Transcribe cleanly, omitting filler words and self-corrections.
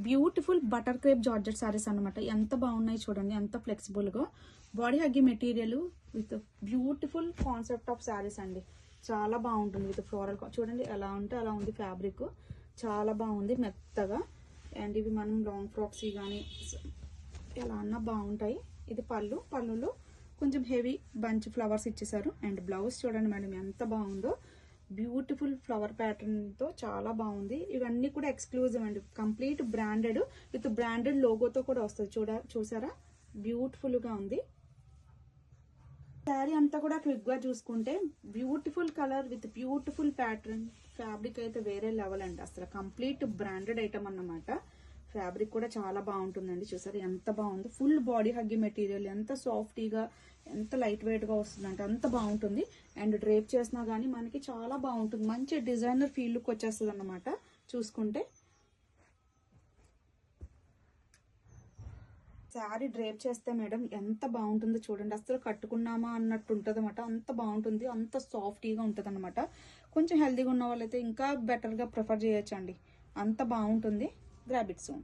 Beautiful butter crepe georgette saris అనమాట. ఎంత బాగున్నాయి చూడండి, ఎంత ఫ్లెక్సిబుల్గా. Body huggy material with beautiful concept of saris అండి. చాలా బాగుంటుంది విత్ ఫ్లోరల్. చూడండి ఎలా ఉంటే అలా ఉంది ఫ్యాబ్రిక్, చాలా బాగుంది మెత్తగా. అండ్ ఇవి మనం లాంగ్ ఫ్రాక్స్ కానీ ఎలా అన్నా బాగుంటాయి. ఇది పళ్ళులో కొంచెం హెవీ బంచ్ ఫ్లవర్స్ ఇచ్చేసారు. అండ్ బ్లౌజ్ చూడండి మేడం ఎంత బాగుందో, బ్యూటిఫుల్ ఫ్లవర్ ప్యాటర్న్ తో చాలా బాగుంది. ఇవన్నీ కూడా ఎక్స్క్లూజివ్ అండి, కంప్లీట్ బ్రాండెడ్ విత్ బ్రాండెడ్ లోగోతో కూడా వస్తుంది. చూసారా బ్యూటిఫుల్ గా ఉంది. శారీ అంతా కూడా క్విక్ గా చూసుకుంటే beautiful colour with beautiful pattern. Fabric అయితే వేరే లెవెల్ అండి, అసలు కంప్లీట్ బ్రాండెడ్ ఐటమ్ అన్నమాట. ఫ్యాబ్రిక్ కూడా చాలా బాగుంటుందండి. చూసారు ఎంత బాగుంది. ఫుల్ బాడీ హగ్గి మెటీరియల్, ఎంత సాఫ్టీగా ఎంత లైట్ వెయిట్ గా వస్తుందంటే అంత బాగుంటుంది. అండ్ డ్రేప్ చేసినా గానీ మనకి చాలా బాగుంటుంది, మంచి డిజైనర్ ఫీల్ లుక్ వచ్చేస్తుంది అన్నమాట. చూసుకుంటే శారీ డ్రేప్ చేస్తే మేడం ఎంత బాగుంటుందో చూడండి, అసలు కట్టుకున్నామా అన్నట్టు ఉంటుంది అనమాట. అంత బాగుంటుంది, అంత సాఫ్టీగా ఉంటుంది అనమాట. కొంచెం హెల్దీగా ఉన్న వాళ్ళైతే ఇంకా బెటర్గా ప్రిఫర్ చేయొచ్చండి, అంత బాగుంటుంది. Grab it soon.